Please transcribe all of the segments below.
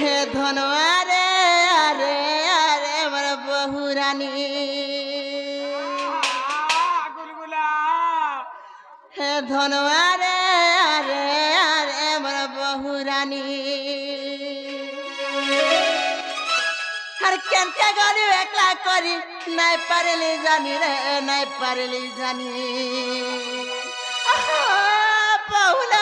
हे धनवा रे अरे अरे मोर बहुरानी गुलगुला हे धनवा रे अरे अरे मोर बहुरानी हर केनते गली एकला करी नहीं पारली जानी रे नहीं पारली जानी बहुला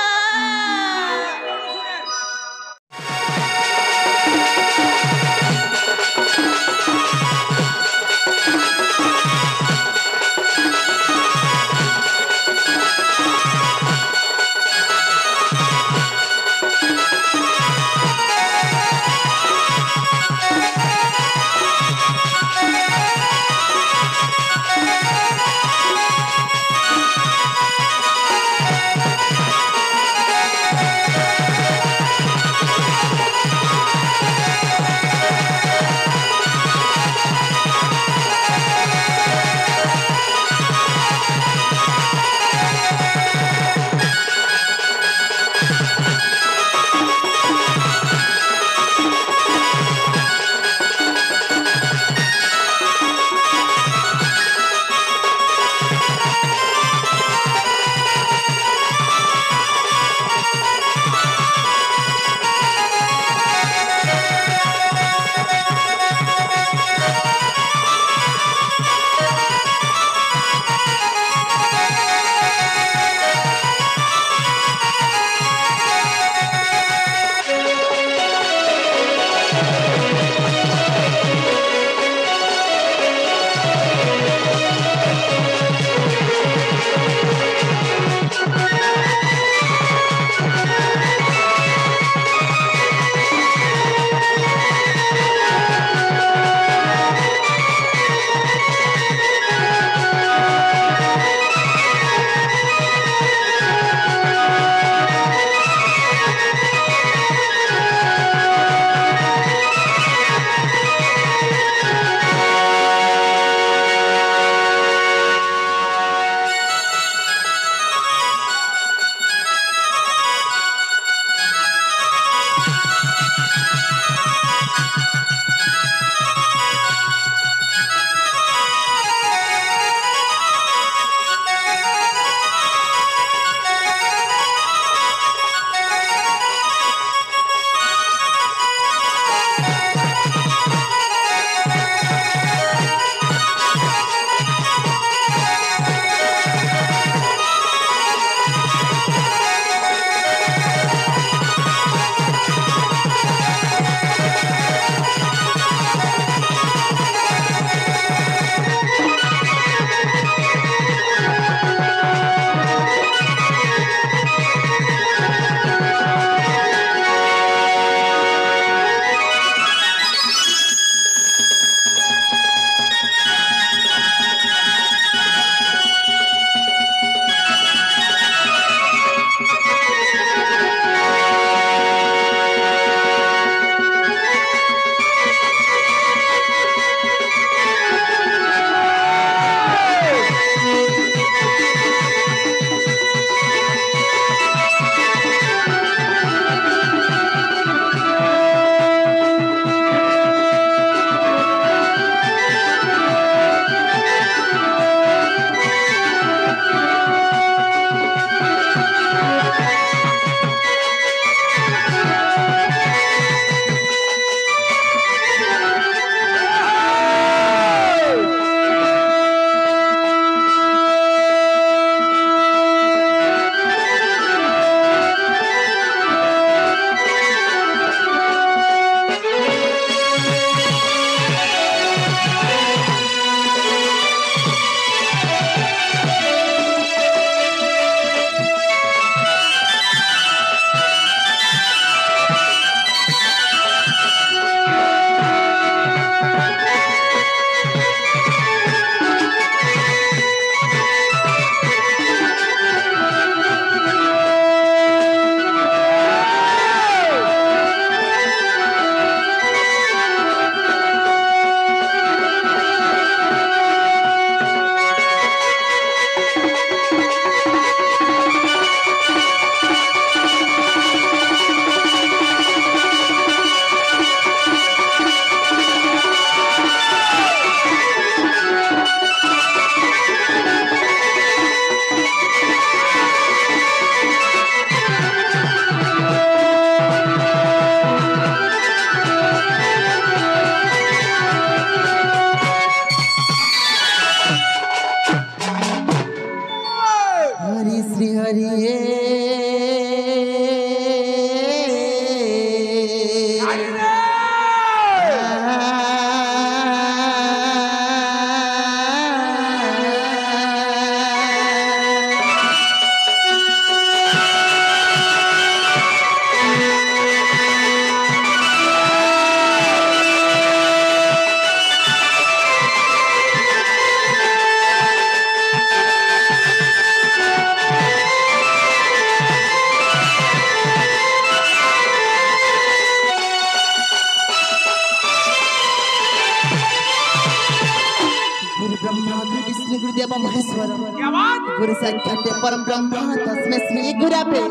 ब्रह्मा गुरु विष्णु गुरुदेव महेश्वर क्या बात गुरु साक्षात परम ब्रह्म तस्मै श्री गुरवे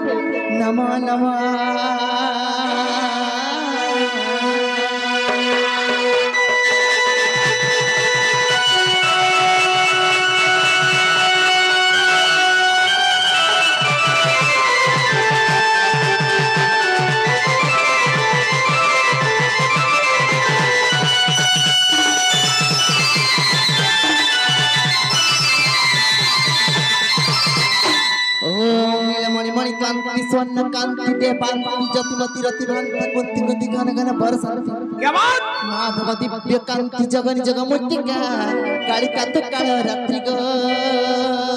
नमः नमः। कांति स्वर्ण कांति देवांति ज्योतिमती रतिभांति कुंती कुंती घन घन बरसांति क्या बात माधव दिव्य कांति जगनि जगमुक्तिका कालिका तो काल रात्रि गो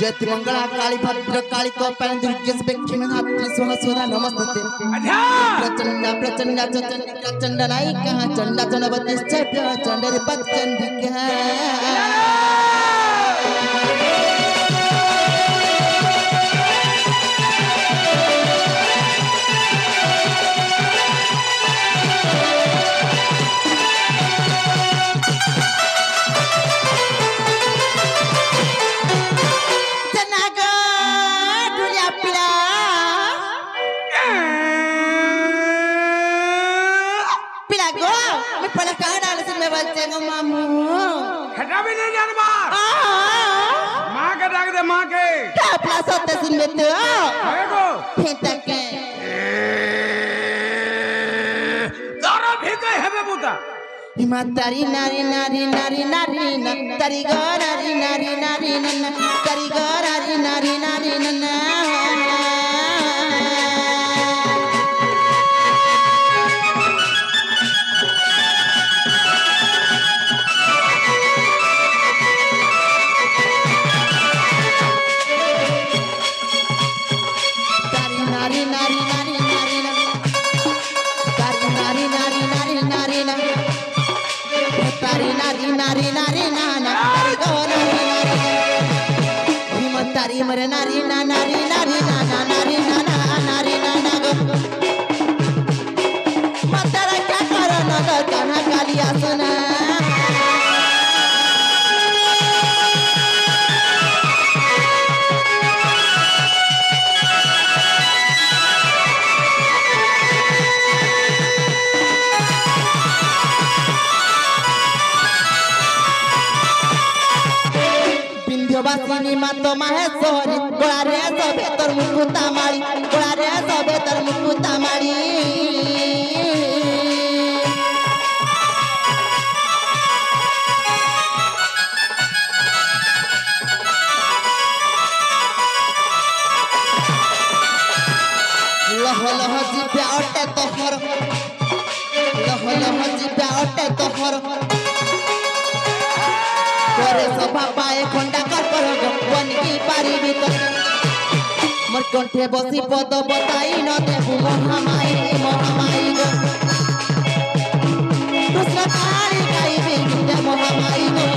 जयति मंगला काली भद्र काली कौपाल दुर्गे स्पेक्ट्री में हाथी सुहा सुहा नमस्ते प्रचंडा प्रचंडा चंडी प्रचंडा नायिका चंडा चंडवती चंड चंडरी पचंडिका मामू खटा भी नहीं जाने बात माँ के डाक दे माँ के क्या प्लास होता सुन में तो देखो फेंटा के दारा भी गए है बे बुता हिमा तारी नारी नारी नारी नारी न तारी गो नारी नारी नारी न तारी गो नारी नारी नारी न तारी मरे नारी ना नारी नारी ना ना नारी ना ना नारी ना ना गो मतरा क्या करो ना गो कन्हा कालिया सुना बासिनी मातो माहेश्वरी गोळारे सबे तर मुकुता माळी गोळारे सबे तर मुकुता माळी लह लह जिब्या अटे तोहर लह लह जिब्या अटे तोहर करे सभा पाए खंडा कर बन की पारी भीतर मोर कंठे बसी पद बताई न देबु महामाई गो कृष्ण काली गाई बिंदे महामाई गो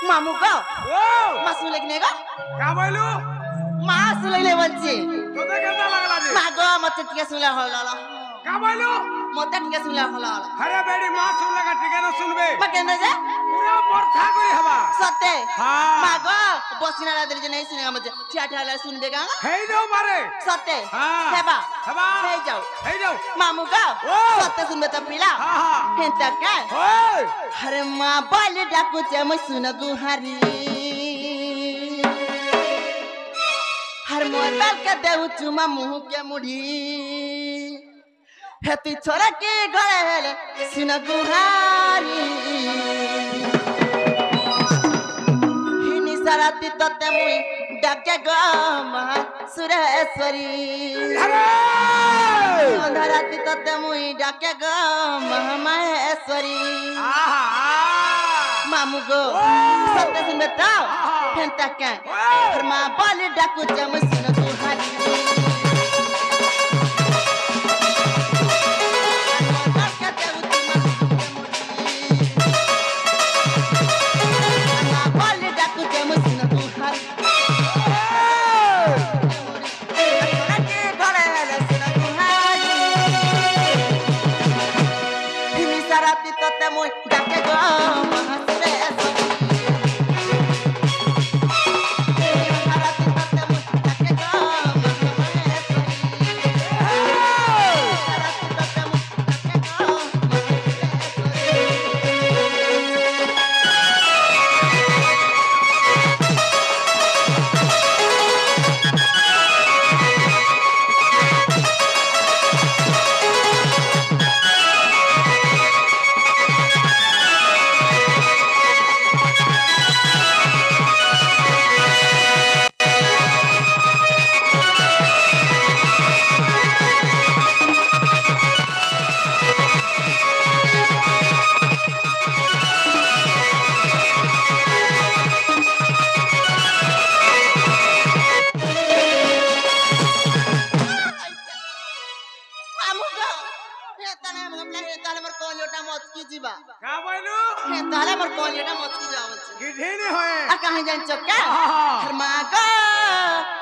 मामू को मासू लगने का क्या बोलू मासू लगले बच्चे तो ते केना लागला जी मागो मत टिके सुला होला क्या बोलू मत टिके सुला होला अरे बेड़ी मां सुन लगा टिके न सुनबे मकेंदे जे पूरा बरथा करी हवा सत्य हां मागो बसिना रादरी जे नहीं सुनेगा मुझे ठियाठा सुनबे का हे दो मारे सत्य हां हेबा हेबा हे जाओ मामू का सत्य सुनबे त पिला हां हेंता का ओए अरे मां बोल डाकू चे मैं सुन गुहारी हर मोबाइल के देउ चुमा मुंह के मुड़ी हेती छोरा के गले सुन गुहारी साराती तते मुई डाके गो सुरेश्वरी साराती तते मुई डाके गो महेश्वरी मामू गो सत्य सुन बताओ फेंता क्या फरमा बाली डाकू जम सुन तू हारी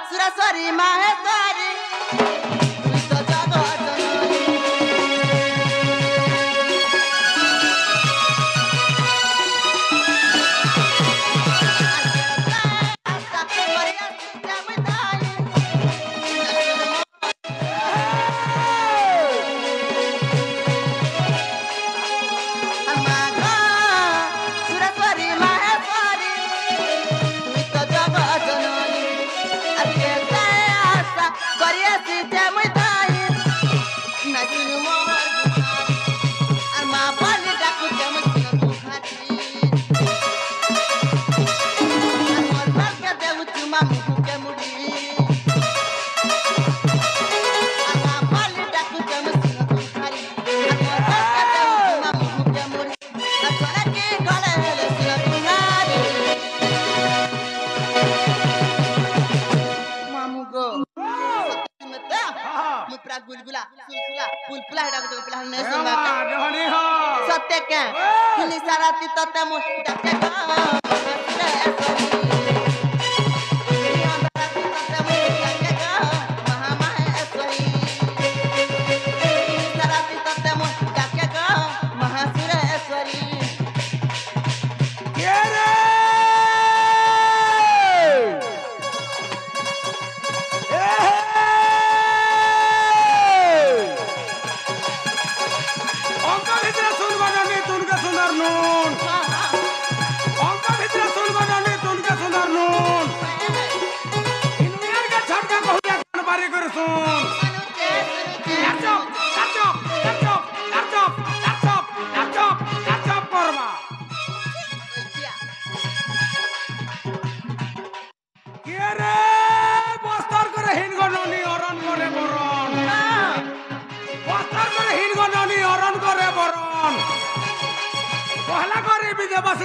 सुरेश्वरी महेश्वरी सत्य क्या साराती तते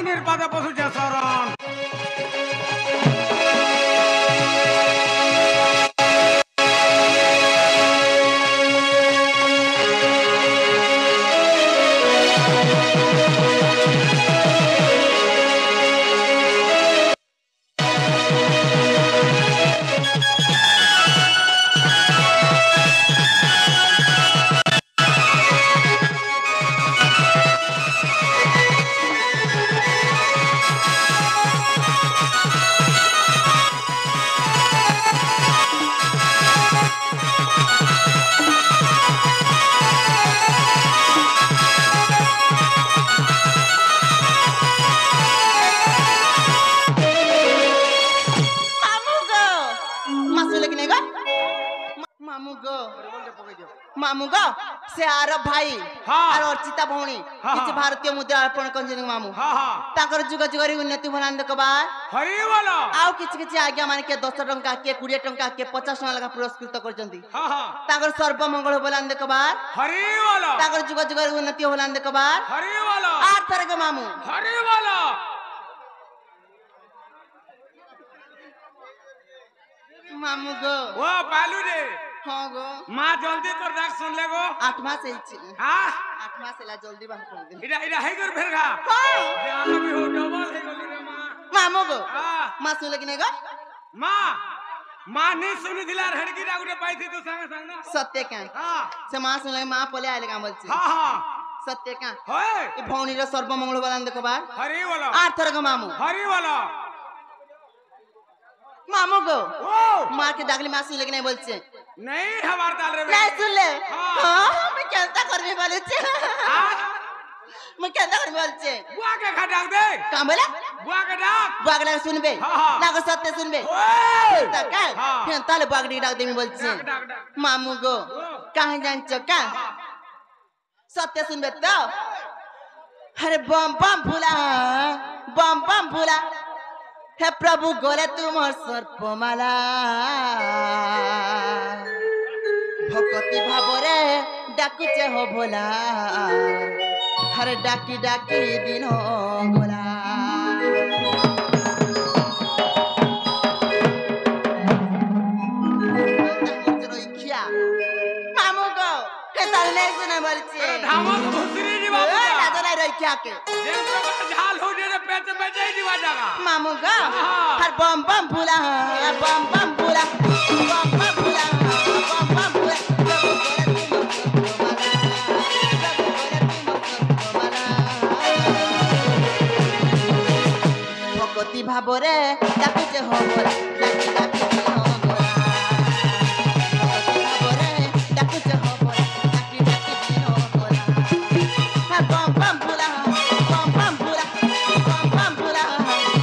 निर्पादा पशु शरण से आरब भाई हाँ। और अर्चिता भौणी हाँ। किसी भारतीय मुद्रा अर्पण कंजन मामू हाँ हाँ ताकर जुग जुगरी उन्नति भलान कबार हरी बोलो आउ किछि किछि आज्ञा माने के 10 टंका के 20 टंका के 50 टंका लगा पुरस्कृत करजंती हाँ हाँ ताकर सर्व मंगल भलान कबार हरी बोलो ताकर जुग जुगरी उन्नति भलान कबार हरी बोलो 8 तरह के मामू हरी बोलो मामू गो वो पालू रे हां गो माँ जल्दी तोर डाक सुन ले गो 8 मास है हाँ 8 मास ला जल्दी बाहर कर दे इरा इरा है कर फिर गा हां जान भी हो डबल है गोली रे माँ मामू गो हाँ मां सुन लगिने गो माँ माँ नहीं सुनी दिला हड़की डागुटे पाई थी तो संग संग ना सत्य क्या हाँ से मां सुन लगे मां पले आले काम बोलछे हाँ हाँ सत्य क्या होए ई भौणी रे सर्व मंगल भलान कबार हरी बोलो 8 तरह के मामू हरी बोलो मामू गो ओ मां के दागली मां सुन लगे नहीं बोलछे नहीं हमार दाल रे नहीं सुन ले हाँ। हां मैं केनता करबे बोले छे हाँ मैं केनता करबे बोल छे बुआ के खा डाक दे का बोला बुआ के डाक बागला सुनबे हाँ, हाँ। लागो सत्य सुनबे ओए का हाँ। फेन ताले बागडी डाक देमी बोल छे डाक डाक डाक मामू गो कहां जान छ का सत्य सुनबे तो अरे बम बम भूला हे प्रभु गोले तुमर सर्पमाला भक्ति भावरे डाकुचे हो भोला हरे डाकी डाकी दिन हो गोला मामू गो के ताल नहीं सुने बोलछे धामल घुसरी जी बाबू राजा नहीं रही क्या के जेंद्र का झाल हो जे पेट में जाई दिवा जागा मामू गो हाँ। हर बम बम भूला बम बम भूला बम बम भूला बम बम भूला प्रभु गोरे तुम भक्ति भावरे डाकुचे हो बोला डाकी डाकी हो बोला भक्ति भावरे डाकुचे हो बोला डाकी डाकी हो बोला हर बम बम भूला बम बम भूला बम बम भूला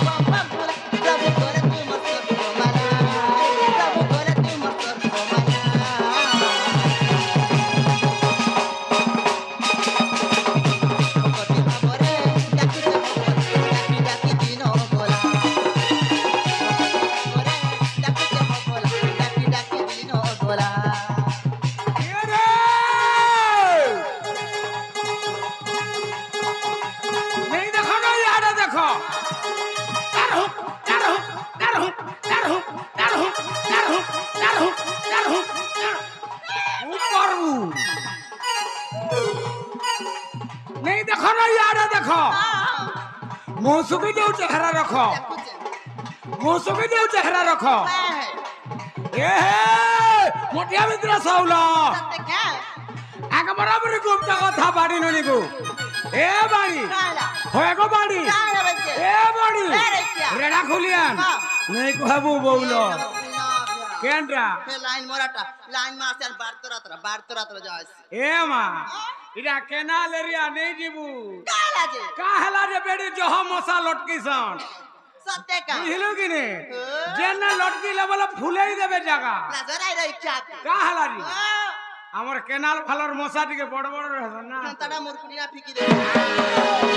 बम बम भूला प्रभु गोरे तुम सर्वमाला प्रभु गोरे तुम सर्वमाला भक्ति भावरे डाकुचे हो बोला डाकी डाकी दिन हो बोला डाकुचे हो बोला डाकी डाकी दिन हो बोला ये रे नहीं देखो ना यार देखो तरहु तरहु तरहु तरहु तरहु तरहु तरहु तरहु ऊपर नहीं देखो ना यार देखो मौसुकी जो चेहरा रखो मौसुकी जो चेहरा रखो ए मोटिया मित्र सौला सत्य क्या आगे बराबर गुप्त कथा बाड़ी ननिगु ए बाड़ी काला होएगो बाड़ी काला बच्चे ए बाड़ी अरे क्या? रेडा खुलियान हाँ। नहीं कहबू बोलो केंद्रा लाइन मोराटा लाइन मार बारतो रात जास ए मां इरा केनाल एरिया नहीं जीबू काला जे काहला जे बेड़ी जह मसा लटकी सन सत्य का बुझलु कि ने जेना लटकी लेवल फुले ही देबे जगह नजर आई रही क्या काहला जी हमर केनाल फालर मसा टिके बड़ बड़ रहसन ना तड़ा मुरकुनिया फिकी दे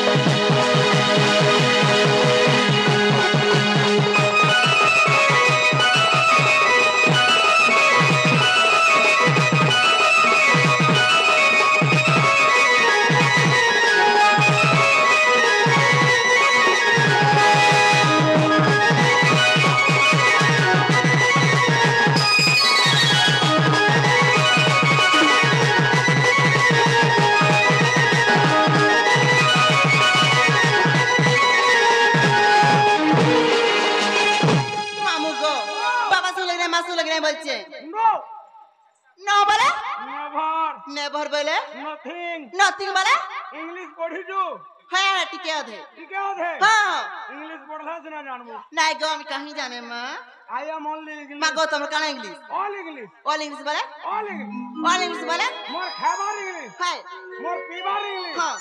मामू गो बाबा सुन लग रहे बोलছে नो नो बोले नेवर नेवर बोले नथिंग नथिंग बोले इंग्लिश पढ़ी जो है टिके अधे ठीक है ओधे हां इंग्लिश पढ़ला से ना जानबो नहीं गो हम कहीं जाने मां आई एम ओनली इंग्लिश मां गो तुम कना इंग्लिश ऑल इंग्लिश बोले ऑल इंग्लिश ऑल इंग्लिश बोले मोर खाबार इंग्लिश है मोर पीबार इंग्लिश हां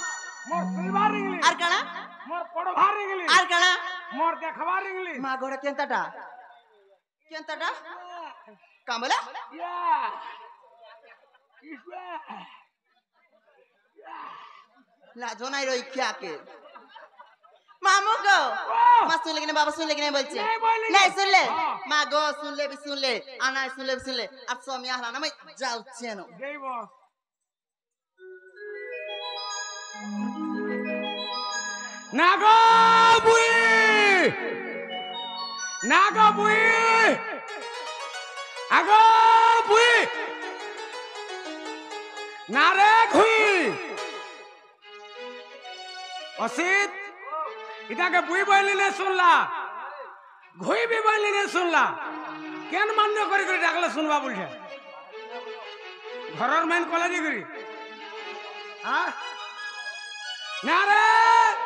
मोर सुइबार इंग्लिश और कना मोर पढ़बार इंग्लिश और कना मोर देखबार इंग्लिश मां गोड़ा केंतटा काम बोले या इस लाजो नहीं रही क्या के मामू गो माँ सुन लेकिन बाबा सुन लेकिन बोलचे नहीं सुन ले माँ गो सुन ले भी सुन ले आना सुन ले भी सुन ले अब स्वामी आला ना मैं जाऊ चेनो नागो बुई नागो बुई आगो बुई नारे खुई असित इता के बुई बोली ने सुनला घुई भी बोली ने सुनला केन मान्य करी करी डाकले सुनबा बोलछे घरर मेन कॉलेज करी हां नारे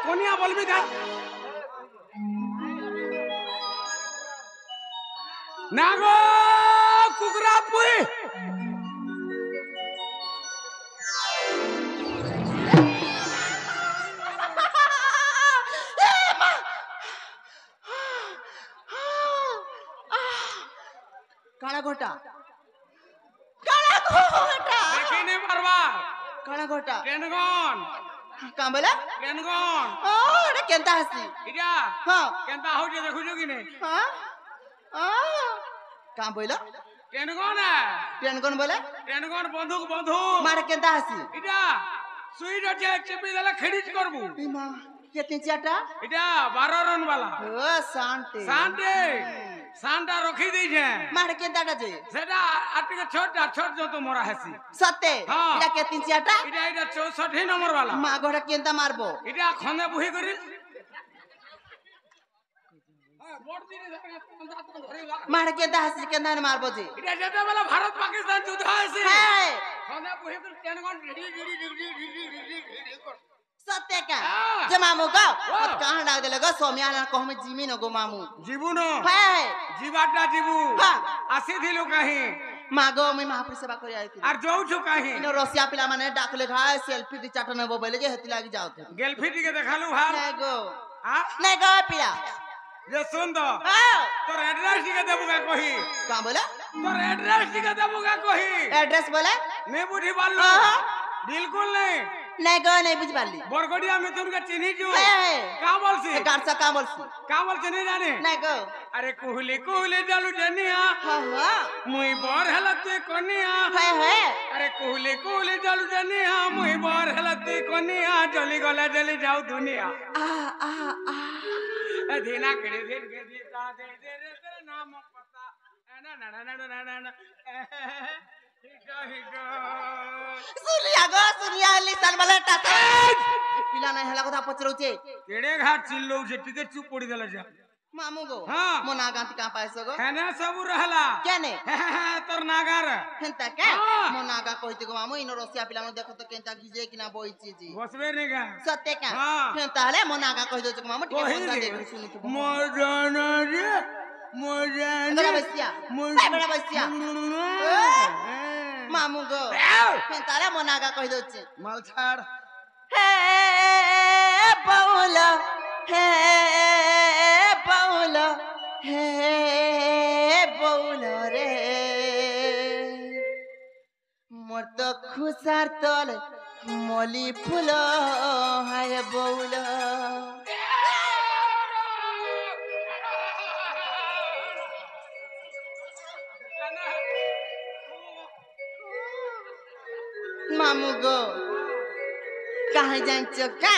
कोनिया बोलबी का नागो कुकरा पुई काला घोटा देखिने परवार काला घोटा केनगन का बोला केनगन रे केनता हसी इजा हां केनता हो जे देखु जो कि नहीं हां का बोला केनगन है केनगन बोला केनगन बंदूक मारे केनता हसी इजा सुई डटे चेपी देला खिडिच करबू ई मां केतनी चाटा इजा 12 रन वाला ओ शांति सांडा रखी दी छे मारे केनता जे सेटा आटिके छोट जो तो मोरा हसी सत्ते हाँ। इला केतनी चाटा इटा 64 नंबर वाला मां गोड़ा केनता मारबो इटा खने बुही करी मारे केनता हसी केनता ने मारबो जे इटा जेटा वाला भारत पाकिस्तान युद्ध हसी है खने बुही कर केनगन सत्य का हाँ। जे मामू का अब कहां डाल देले गो सोमियाना को हम जीमी न गो मामू जीवू न है जीवाटा जीवू हां आसी दिलु कहीं मागो मैं महापुर सेवा करे आई थी आर जाऊ छु कहीं इन रसिया पिला माने डाकले घाय सेल्फी दी चाटने बो बोले जे हेती लागी जाओ थे गेलफिटी के देखालू हार नहीं गो हां नहीं गो पिला जे सुन दो हां तोर एड्रेस के देबू का कही का बोला तोर एड्रेस के देबू का कही एड्रेस बोला नहीं बुझी बालू बिल्कुल नहीं नहीं गो नहीं बुझ पाली बरगड़िया में तुम के चिन्ही जो है का बोलसी गारसा का बोलसी नहीं जाने नहीं गो अरे कुहली जालू जनिया हां हां मुई बर हलते कनिया है अरे कुहली जालू जनिया मुई बर हलते कनिया जली गला जली जाऊ दुनिया आ धीना करे दिन के दीता दे दे रे तेरा नाम पता ना ना सुनिया लिसन वाला टाटा पिला नहीं हला कथा पचरौचे केड़े घाट चिल्लो जे टिके चुप पड़ी देला जा मामू गो हां मो नागांती का पाइसो गो हैने सब रहला केने तोर नागार हेंता के हाँ। मो नागा कहिते गो मामू इनो रसिया पिला मन देखो तो केंता गिजे कि ना बोई चीजी बसबे नहीं गा सत्य का हाँ। हेंता हले मो नागा कहि दो मामू टिके कहि बोलता दे देख सुनी तो मजाना रे मजाना बड़ा बसिया बड़ा बसिया मामू गो हेंता हले मो नागा कहि दो छे माल छाड़ हे बाउला हे बाउला हे बाउला रे मोर तो खुसार तल मली फूल हाय बाउला मामू गो कहाँ जान चुका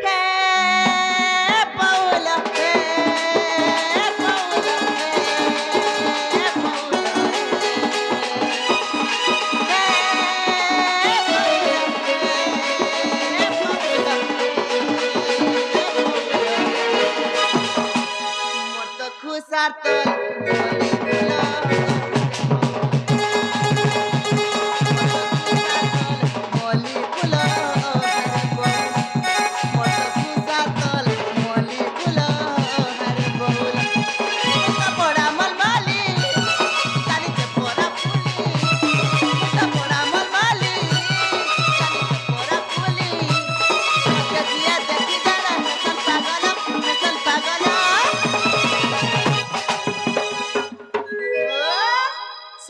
हे बाउला हे बाउला हे बाउला मोर तो खुसार तल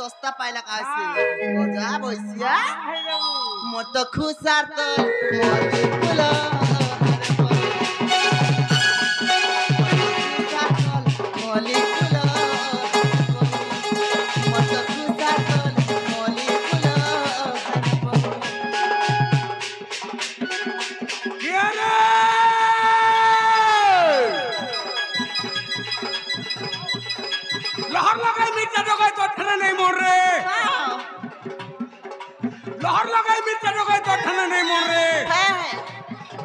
सस्ता पाइला कासे मजा बसिया मोर तो खुशार तो मोली फुलो मोली फुलो मोर तो खुशार तो मोली फुलो क्या रे लहर लगाई मिर्चा डगाई तो ठने नहीं मोर रे लहर लगाई मिर्चा डगाई तो ठने नहीं मोर रे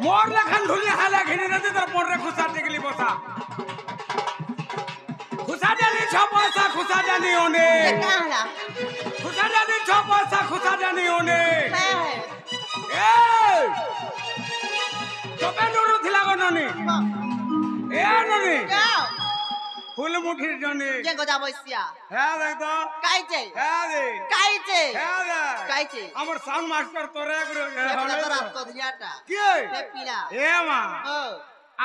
मोर लखन ढुली हाला घिनी नदी तर मोर रे खुसा टिकली बोसा खुसा जानी छ पैसा खुसा जानी होने खुसा जानी छ पैसा खुसा जानी होने ए तोपे नोरो थिला गो ननी ए ननी फूल मुठीर जनी के गजा बसिया है देख तो काइचे है दे काइचे है दे काइचे हमर साउंड मास्टर तोरे करो पेपला तो रात को दियाटा के पेपिला ए मा ओ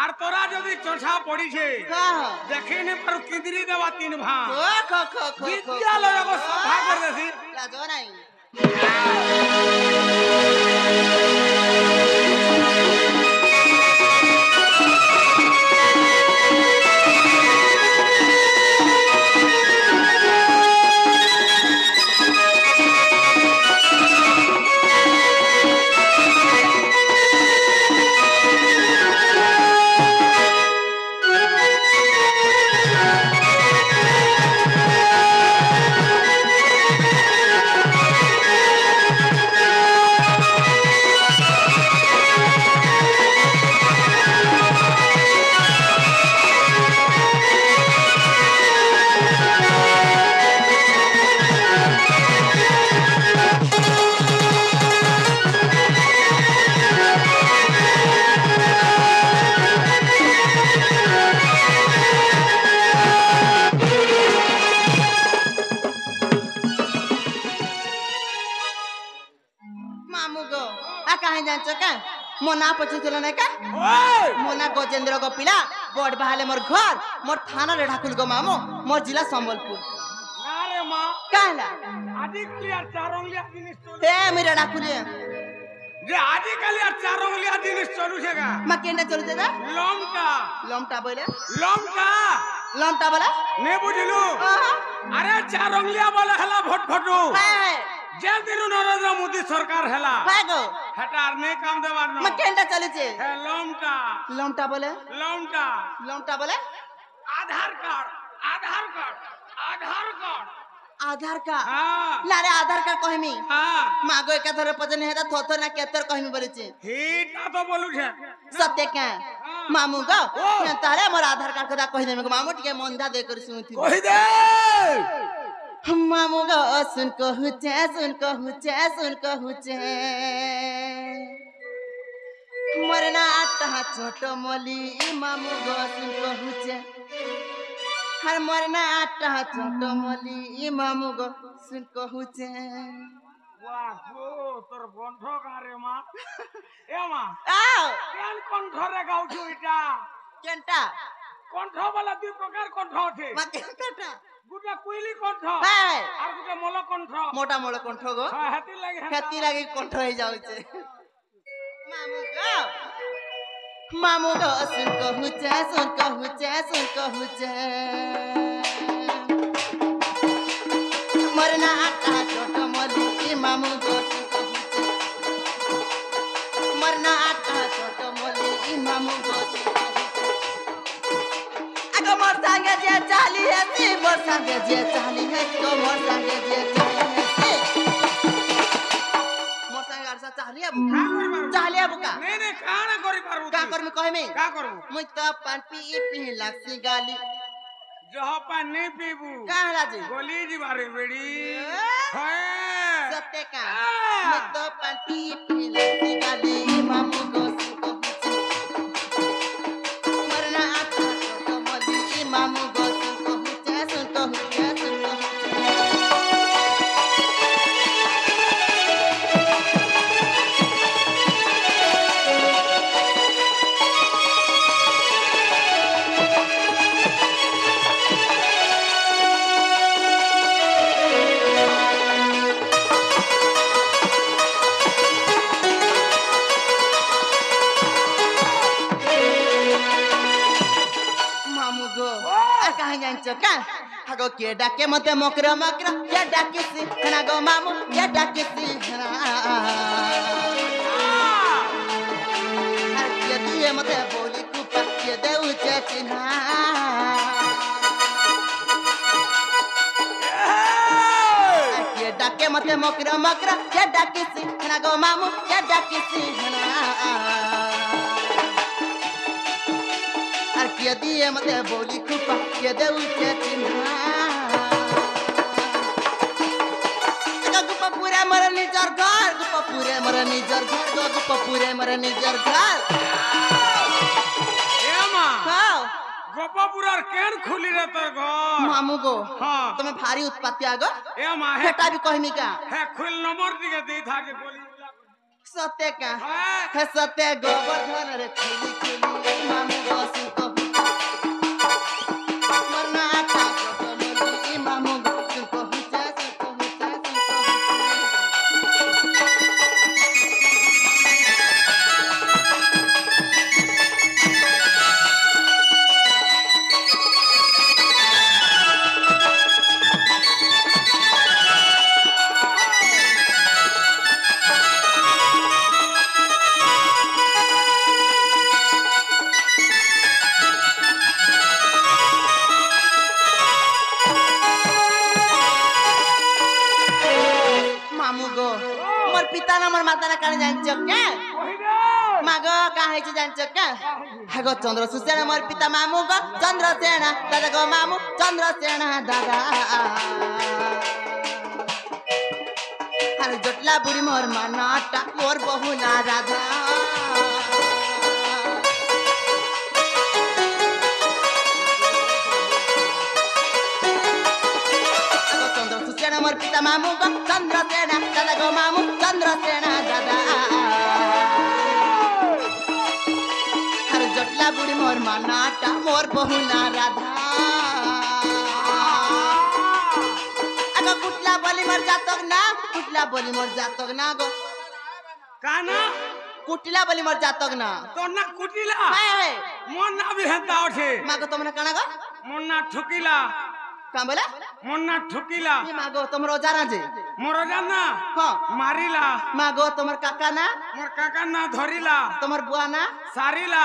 আর তোরা যদি চোছা পড়িছে দেখি নে পারু কিদরি দেবা তিন ভা खो खो खो বিদ্যালয় কো সফা করে দেছি लाजो नहीं मोना पछितल नै का मोना गजेंद्र गो पिला बड़ बहाले मोर घर मोर थाना रे ढाकुल गो मामो मोर जिला संबलपुर ना रे मां काला आदि क्लियर चारोंगलिया जिनिस चलु ए मेरा ढाकुले जे आदि क्लियर चारोंगलिया जिनिस चलु छेगा मा केने चलु छेगा लमटा बोले लमटा बोला ने बुझिलु अरे चारोंगलिया बोले हला भट भटू जे दिनु नरेंद्र मोदी सरकार हला भागो हटार ने काम देवार न म केंटा चले छे हे लमटा बोले लमटा बोले आधार कार्ड आधार कार्ड हां लारे आधार कार्ड कहमी हां मागो एका थरे पजन हेता थोथो ना केतर कहमी बोले छे हेटा तो बोलु छे सत्य का मामू गो तारे मोर आधार कार्ड कदा कहि देमे मामू टिके मंदा दे कर सुनथि कहि दे मामू गो सुन कहु छे मरना आटा छोट मोली मामू गो सुन कहु छे हर मरना आटा छोट मोली मामू गो सुन कहु छे वाह गो तोर बंध गारे मा ए मा आओ केन कंठ रे गाउछु इटा केनटा कंठ वाला दुई प्रकार कंठ আছে मा केनटा गुटा कुइली कंठ हाय और गुटा मोल कंठ मोटा मोल कंठ गो हां हेती लागे कंठ हो जाउ छे मामू गो सुन कहु छे मरना आटा छोट मोली मामू गो सुन कहु छे मरना आटा छोट मोली मामू गो सुन कहु छे आगो मोर संगे जे चाली है ती मोर संगे जे चाली है तो मोर संगे जे चाली है ती मोर संगे आरसा चाली है चाली है बुका नहीं काना करि पारु का करमी कहमे का करबू मुई त पान पी लागसी गाली जह पान नहीं पीबू का राजी गोली जी बारे बेड़ी है सत्य का मुई त पान पी लागसी गाली मामू गो सुन कहु छे मरना आटा छोट मोली मामू गो सुन कहु छे जांचो का हगो के डाके मते मकरा मकरा के डाके सी हना गो मामू के डाके सी हना के दिए मते बोली कुपा के देउ चिन्हा के डाके मते मकरा मकरा के डाके सी हना गो मामू के डाके सी हना के दिए मते बोली कुपा के देउ चिन्हा गुपा पूरे मर निजर घर गुपा पूरे मर निजर घर गुपा पूरे मर निजर घर ए मां हां गोपापुरार केन खुली रे तोर घर मामू गो हां तुम्हें भारी उत्पत्ति आगो ए मां बेटा भी कहमी का है खुल नंबर दिके दे था के बोली सत्य का है है सत्य गोवर्धन रे खुली खुली मामू गो सुको मरना था गोवर्धन मामू गो सुको हुचा सुको हुचा सुको पिता ना मोर माता ना काने जानचो के मागो काहे छ जानचो के हागो चंद्रसेना मोर पिता मामू गो चंद्रसेना दादा गो मामू चंद्रसेना दादा हर जटला बुरी मोर मानाटा मोर बहु ना राधा चंद्रसेना मोर पिता मामू गो चंद्रसेना दादा गो मामू चंद्रसेना दादा हर जटला बुढ़ी मोर मानाटा मोर बहु ना राधा अगो कुटला बोली मोर जातक ना कुटला बोली मोर जातक ना गो काना कुटला बोली मोर जातक ना तो ना कुटिला है मन ना भी हता उठे मागो तुमने काना गो मन ना ठुकिला का बोला मन ना ठुकिला ये मागो तुमरो जाना जे मोर जाना हां मारिला मागो तुमर काका ना मोर काका ना धरिला तुमर बुआ ना सारिला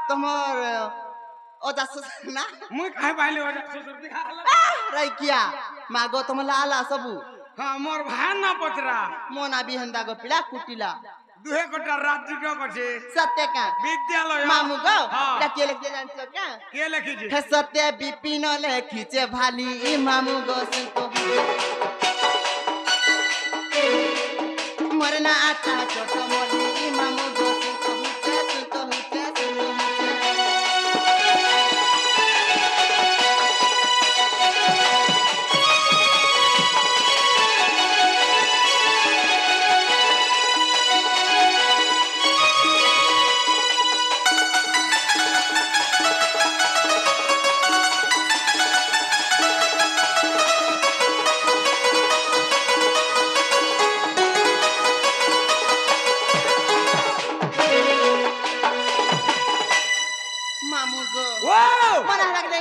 तुमर ओजा ना मुई काहे बाइले ओजा ससुर दिखाला रही किया मागो तुम लाला सबू हां मोर भाई ना पचरा मोना भी हंदा गो पिला कुटिला दुहे कोटा रात्रि को करछे सत्य का विद्यालय मामू गो हां लके लके जानछो क्या के लिखी जी हे सत्य विपिन लेखिचे भाली ई मामू गो सुतो मरना आता छोटो मोली ई मामू गो सुतो हुचे सुतो हुचे सुतो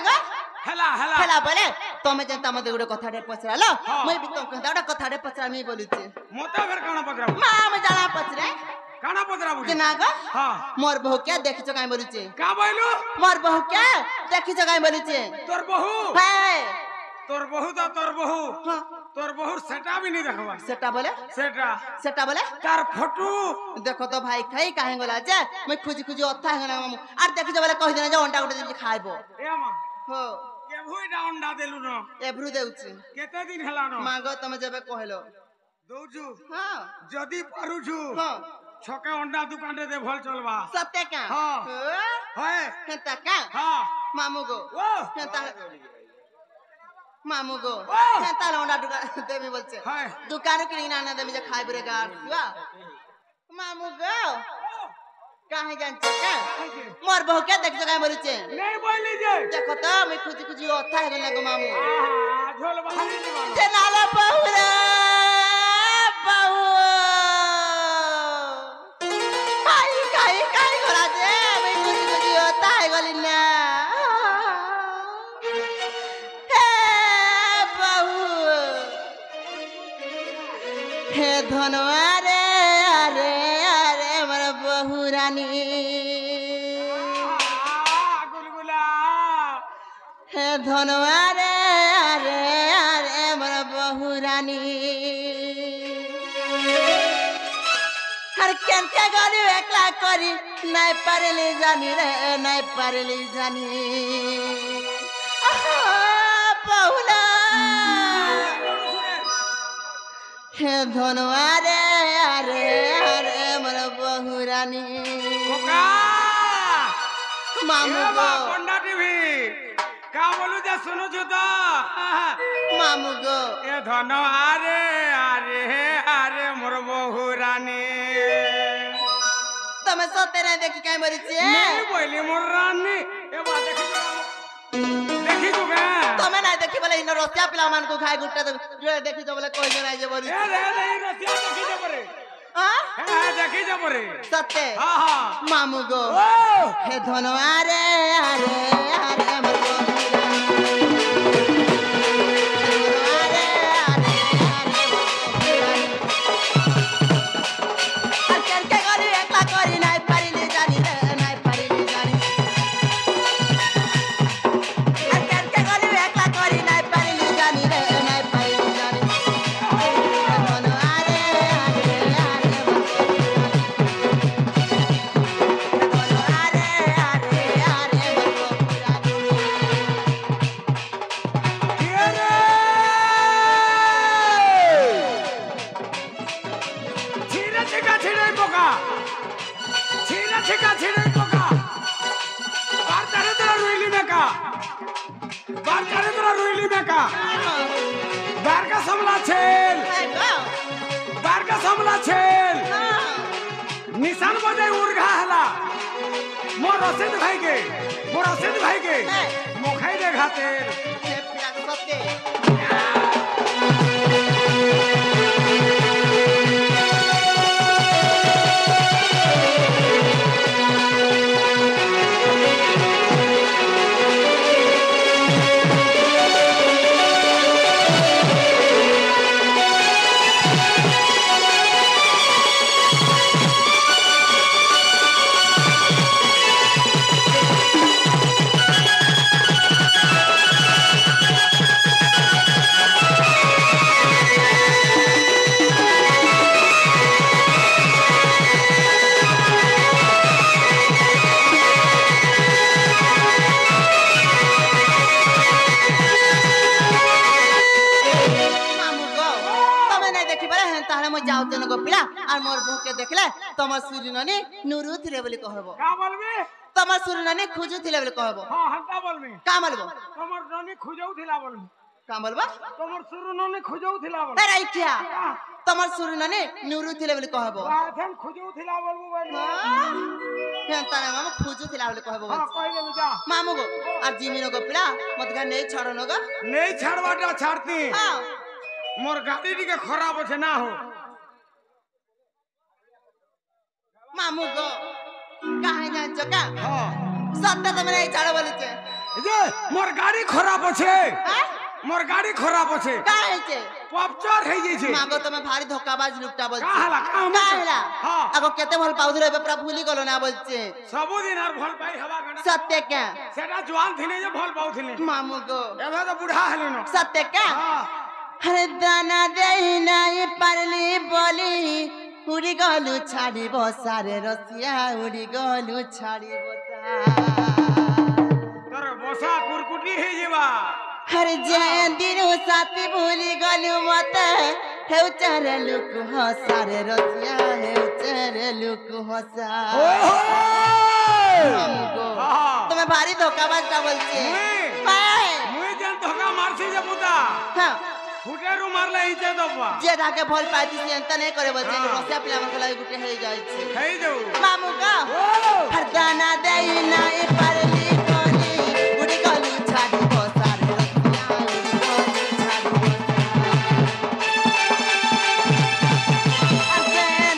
हेला बोले तमे जनता मते गुडे कथाडे पचरालो मैं भी तो कहता कथाडे पचरा मी बोलुचे मोता घर काना पचरा माम जाना पचरे काना पचरा बुझे केना गो हां मोर बहू क्या देखिছো काई बोलुचे का बोलू मोर बहू क्या देखिছো काई बोलुचे तोर बहू है तोर बहू तो तोर बहू हां तोर बहू सेटा भी नहीं देखबा सेटा बोले सेटा बोले तार फोटो देखो तो भाई खाई काहे गोला जे मैं खुजी खुजी अथा हेना मामू आर देखिছো बोले कहि देना जे अंडा गुटे जे खाइबो ए मां हो केभुइडा अंडा देलु न एभ्रु देउची केते दिन हला न मांगो तमे जेबे कहलो दउजु हां जदी पारुछु हां छके अंडा दुकान रे दे भल चलबा सत्य का हां होय केता का हां मामू गो ओ केता मामू गो ओ केता अंडा दुकान देबे बोलछे हाय दुकान किनी ना ना देबे जे खाइबे रे गार हुआ मामू गो काहे जानछ का मोर बहू के देखछ काहे बोलछे नहीं बोली जे देखो तो मैं खुजी खुजी अथा हेना लगो मामू झोल बाहरी दीवाना जे नाला बहू रे बहू काई घोड़ा जे मैं खुजी खुजी अथा हे गली ना धनवा रे अरे अरे मोर बहु रानी गुलगुला हे धनवा रे अरे अरे मोर बहु रानी हर केनते गली एकला करी नहीं पारली जानी रे नहीं पारली जानी बहुला हे धनवा रे अरे अरे मोर बहु रानी मामू गो पंडा टीवी का बोलू जे सुनु छु तो मामू गो ए धन आरे आरे आरे मोर बहु रानी तमे सते नहीं देखी काई मरी छे नहीं बोली मोर रानी ए बा देखी तू का तमे नहीं देखी बोले इन रसिया पिला मान को खाए गुट्टे तो जो देखी तो बोले कोई नहीं जे मरी ए रे रे रसिया देखी जा परे हां हां देखी जा परे सते हां हां मामू गो हे धनवा रे अरे अरे मोर बहु निशान बजे उर्घा हला मोर रसीद भाई के मुखाई दे खातिर देखले तमर सुरननी नुरु थिले बोली कहबो का बोलबे तमर सुरननी खुजु थिले बोली कहबो हां हंता बोलबे का बोलबो तमर ननी खुजौ थिला बोलबे का बोलबो तमर सुरननी खुजौ थिला बोल अरे क्या तमर सुरननी नुरु थिले बोली कहबो आथन खुजौ थिला बोलबो बोल हेन तारे मामा खुजु थिला बोली कहबो हां कहि दे जा मामू गो आ जिमिनो गो पिला मत गा नहीं छड़नो गो नहीं छड़वाटा छाड़ती हां मोर गाड़ी के खराब होछे ना हो मामू गो काहे जान जका हां सत्य त मने छाड़ बोली छे जे मोर गाड़ी खराब होछे मोर गाड़ी खराब होछे काहे छे पंक्चर हे जे छे मागो तमे भारी धोखाबाज लुकटा बोल काहला काहला हां आगो केते भल पाउदरे बेपरा भूली गलो ना बोलछे सबो दिन आर भल पाई हवा गणा सत्य क्या सेटा जवान थिने जे भल पाउ थिने मामू गो एबे तो बुढ़ा हलिनो सत्य क्या हां अरे दाना देही नहीं पारली बोली उड़ी गलु छाड़ी बसारे रसिया उड़ी गलु छाड़ी बसा तोर बसा कुरकुटी हे जेबा हर जे दिनो साथी भूली गलु मते हेउ चारे लुक हसारे रसिया हेउ चारे लुक हसा हमको तुम्हें भारी धोखाबाज का बोलछे मुई जन धोखा मारसी जे पुता हां फुटेरु मारले हिते दबा जे धाके भल पाइती से अंत नहीं करे बोलछे रसिया पिला मन के लागि गुटे हे जाय छे खई दउ मामू का हर दाना देई नहीं पारली कोनी उड़ी गलु छाड़ी बसारे रसिया उड़ी गलु छाड़ी बसा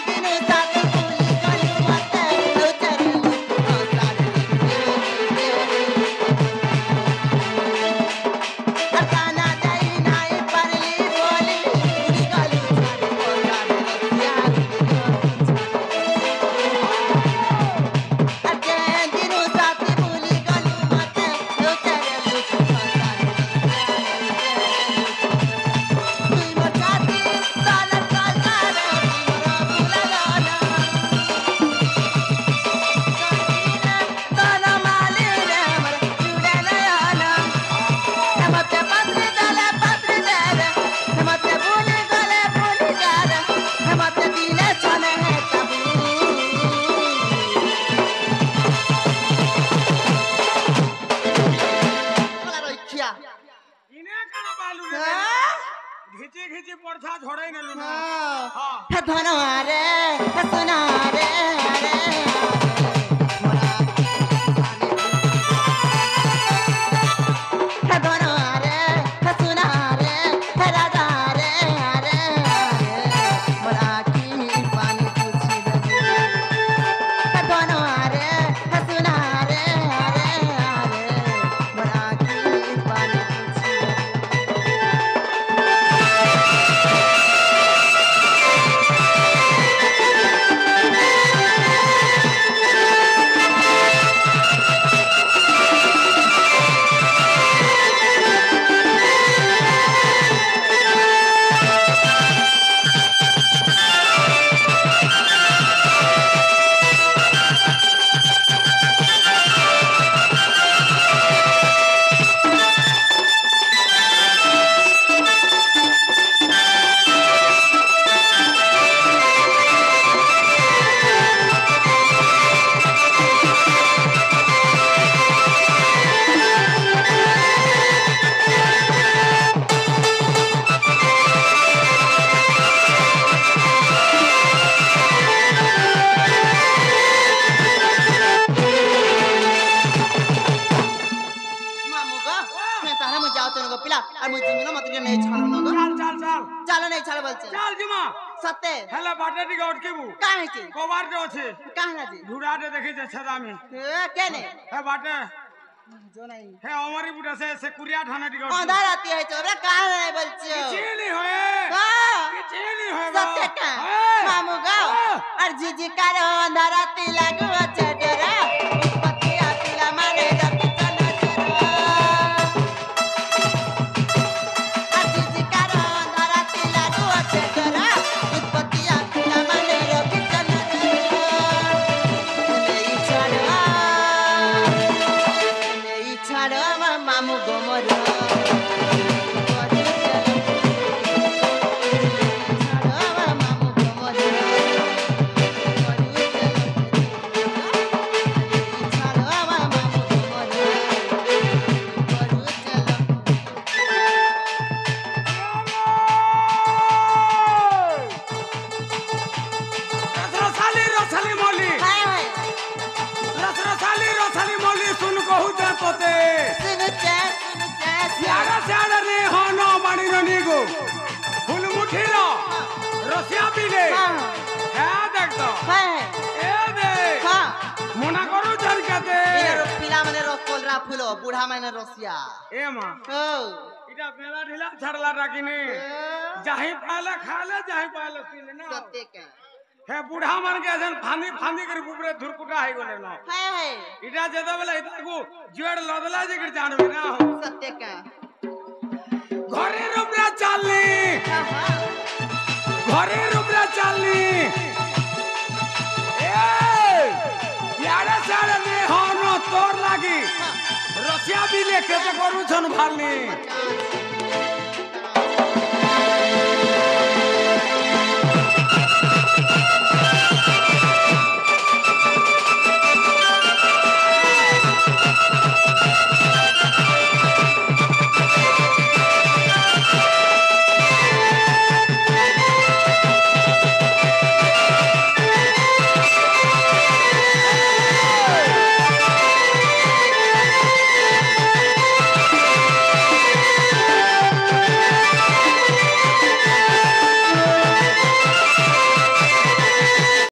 दिनो साथी भूली गलु मते हेउ चारे लुक हसारे हर दाना देई नहीं पारली बोली उड़ी गलु छाड़ी बसारे रसिया খিচি খিচি পড়ছা ঝড়াই নেলু না হে ধনওয়া রে হে সোনা রে রে হে ধনওয়া রে হে সোনা রে হে রাজা রে রে মোরা কি পানি পুছি দে হে ধনওয়া রে হে সোনা রে রে মোরা কি পানি পুছি দে चलो नहीं चलो बोलते चल जुमा सत्ते हेला बाटे टिके अटकेबू काहे के कोबार जो छे काहे ना जी धुड़ा दे देखि जे छदा में के ने हे बाटे जो नहीं हे अमरी बुटा से कुरिया ठाना टिके अंधार आती है चोरा काहे नहीं बोलछो चीनी होए हां चीनी होए सत्ते का मामू गा और जीजी कारो अंधार आती लागो चडरा उत्पत्ति आती ला माने रति चना चरा और जीजी कारो अंधार आती लागो चडरा उत्पत्ति आती ला माने रति चना चरा नहीं छाड़ो मामू गोमरो रसरसाली मोली सुन कहू जा तोते सियाड़ा सियाड़ा रे होनो बाणी रनी गो फूल मुठीलो रसिया पीले है देख तो ए दे मना करू जर कते पिला माने रस कोलरा फूलो बूढ़ा माने रसिया ए मां ओ इटा बेला ढिला छड़ला राखिनी जाही पाले खाले जाही पाले पीले ना सत्य का हे बूढ़ा मन के जन फांदी फांदी कर ऊपरे धुरकुटा है गोले ना है इटा जेदा बेला इता को जोड़ लदला जे कर जानबे ना हो सत्य का घरे रुपया चालनी घरे रुपया चालनी ए यारा सारा ने होनो तोर लागी रसिया भी लेके तो करू छन भालनी